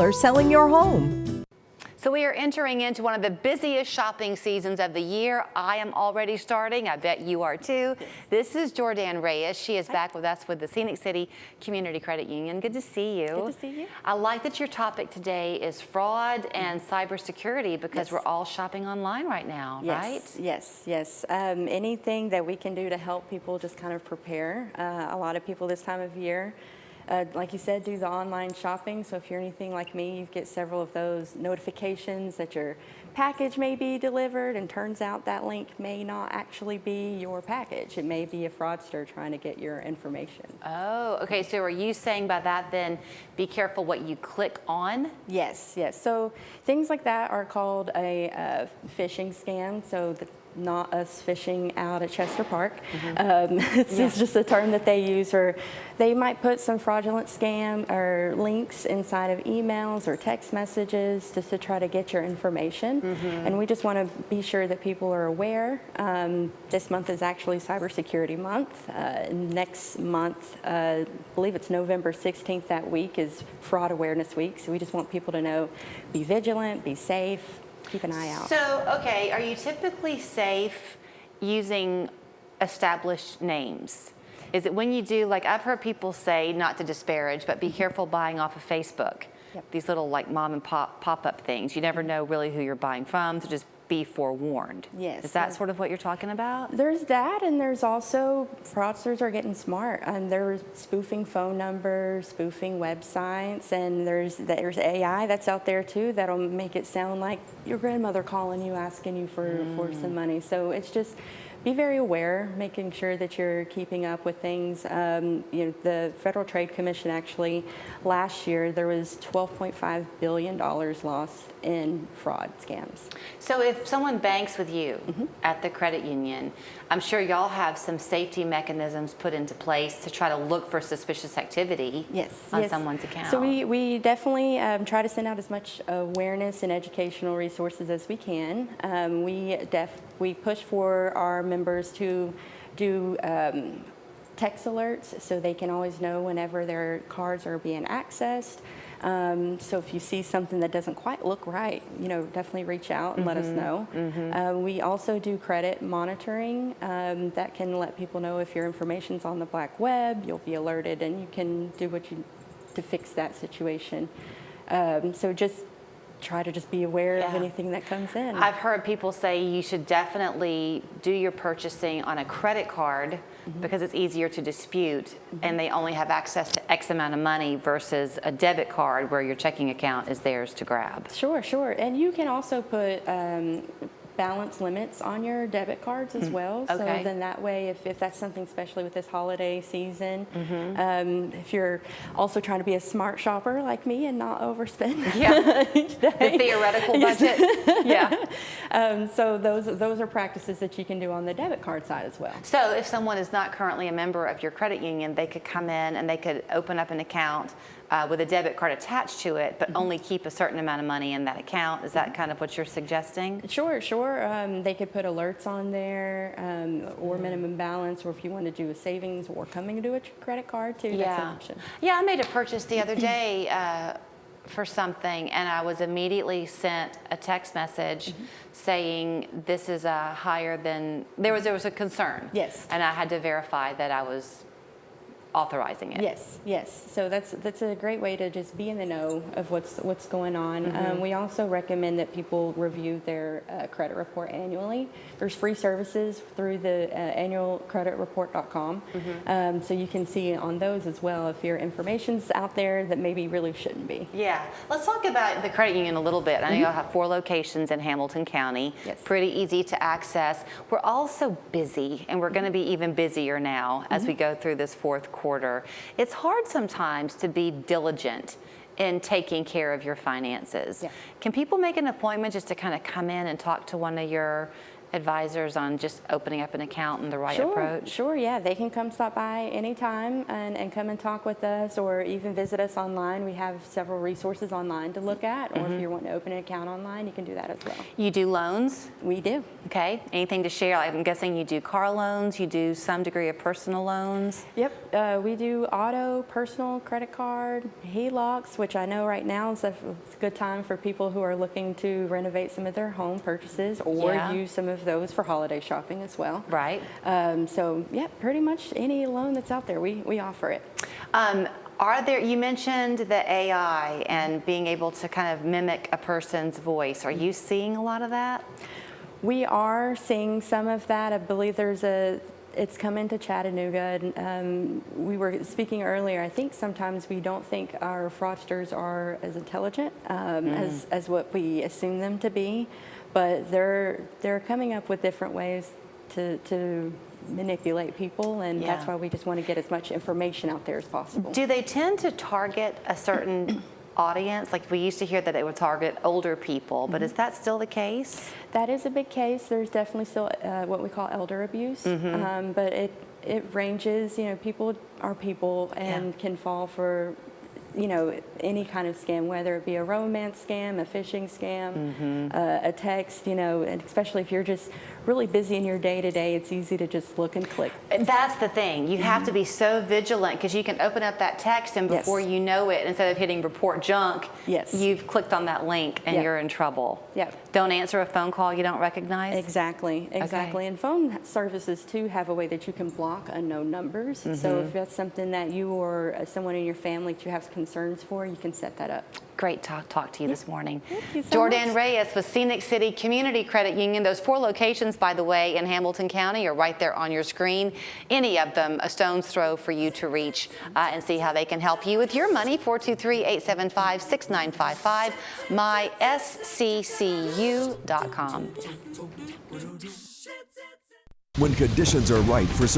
or selling your home. So we are entering into one of the busiest shopping seasons of the year. I am already starting. I bet you are too. This is Jordan Reyes. She is back with us with the Scenic City Community Credit Union. Good to see you. Good to see you. I like that your topic today is fraud and cybersecurity because we're all shopping online right now, right? Yes. Anything that we can do to help people just kind of prepare. A lot of people this time of year, like you said, do the online shopping. So if you're anything like me, you get several of those notifications that your package may be delivered, and turns out that link may not actually be your package. It may be a fraudster trying to get your information. Oh, okay. So are you saying by that then be careful what you click on? Yes. So things like that are called a phishing scam. So not us fishing out at Chester Park. It's just a term that they use, or they might put some fraudulent scam or links inside of emails or text messages just to try to get your information. And we just want to be sure that people are aware. This month is actually Cybersecurity Month. Next month, I believe it's November 16th, that week is Fraud Awareness Week. So we just want people to know, be vigilant, be safe, keep an eye out. So, okay, are you typically safe using established names? Is it when you do, like I've heard people say, not to disparage, but be careful buying off of Facebook. These little like mom and pop-up things. You never know really who you're buying from, so just be forewarned. Yes. Is that sort of what you're talking about? There's that, and there's also fraudsters are getting smart, and they're spoofing phone numbers, spoofing websites, and there's AI that's out there too that'll make it sound like your grandmother calling you asking you for some money. So it's just be very aware, making sure that you're keeping up with things. The Federal Trade Commission actually, last year, there was $12.5 billion lost in fraud scams. So if someone banks with you at the credit union, I'm sure y'all have some safety mechanisms put into place to try to look for suspicious activity on someone's account. So we definitely try to send out as much awareness and educational resources as we can. We push for our members to do text alerts so they can always know whenever their cards are being accessed. So if you see something that doesn't quite look right, definitely reach out and let us know. We also do credit monitoring that can let people know if your information's on the black web. You'll be alerted, and you can do what you to fix that situation. So just try to just be aware of anything that comes in. I've heard people say you should definitely do your purchasing on a credit card because it's easier to dispute, and they only have access to X amount of money versus a debit card where your checking account is theirs to grab. Sure. And you can also put balance limits on your debit cards as well. So then that way, if that's something, especially with this holiday season, if you're also trying to be a smart shopper like me and not overspend each day. The theoretical budget. So those are practices that you can do on the debit card side as well. So if someone is not currently a member of your credit union, they could come in and they could open up an account with a debit card attached to it, but only keep a certain amount of money in that account. Is that kind of what you're suggesting? Sure. They could put alerts on there, or minimum balance, or if you want to do a savings or coming to do a credit card too, that's an option. Yeah, I made a purchase the other day for something, and I was immediately sent a text message saying this is higher than, there was a concern. Yes. And I had to verify that I was authorizing it. Yes. So that's a great way to just be in the know of what's going on. We also recommend that people review their credit report annually. There's free services through the annualcreditreport.com, so you can see on those as well if your information's out there that maybe really shouldn't be. Yeah, let's talk about the credit union a little bit. I know y'all have 4 locations in Hamilton County. Pretty easy to access. We're also busy, and we're going to be even busier now as we go through this fourth quarter. It's hard sometimes to be diligent in taking care of your finances. Can people make an appointment just to kind of come in and talk to one of your advisors on just opening up an account and the right approach? Sure, yeah. They can come stop by anytime and come and talk with us, or even visit us online. We have several resources online to look at, or if you want to open an account online, you can do that as well. You do loans? We do. Okay. Anything to share? I'm guessing you do car loans, you do some degree of personal loans? Yep. We do auto, personal, credit card, HELOCs, which I know right now is a good time for people who are looking to renovate some of their home purchases, or use some of those for holiday shopping as well. Right. So yeah, pretty much any loan that's out there, we offer it. You mentioned the AI and being able to kind of mimic a person's voice. Are you seeing a lot of that? We are seeing some of that. I believe it's come into Chattanooga, and we were speaking earlier. I think sometimes we don't think our fraudsters are as intelligent as what we assume them to be, but they're coming up with different ways to manipulate people, and that's why we just want to get as much information out there as possible. Do they tend to target a certain audience? Like we used to hear that they would target older people, but is that still the case? That is a big case. There's definitely still what we call elder abuse, but it ranges. People are people and can fall for any kind of scam, whether it be a romance scam, a phishing scam, a text, and especially if you're just really busy in your day-to-day, it's easy to just look and click. That's the thing. You have to be so vigilant, because you can open up that text and before you know it, instead of hitting report junk, you've clicked on that link and you're in trouble. Don't answer a phone call you don't recognize? Exactly. Okay. And phone services too have a way that you can block unknown numbers. So if that's something that you or someone in your family that you have concerns for, you can set that up. Great to talk to you this morning. Thank you so Jordan much. Reyes with Scenic City Community Credit Union. Those 4 locations, by the way, in Hamilton County are right there on your screen. Any of them a stone's throw for you to reach and see how they can help you with your money. 423-875-6955, mysccu.com. When conditions are right for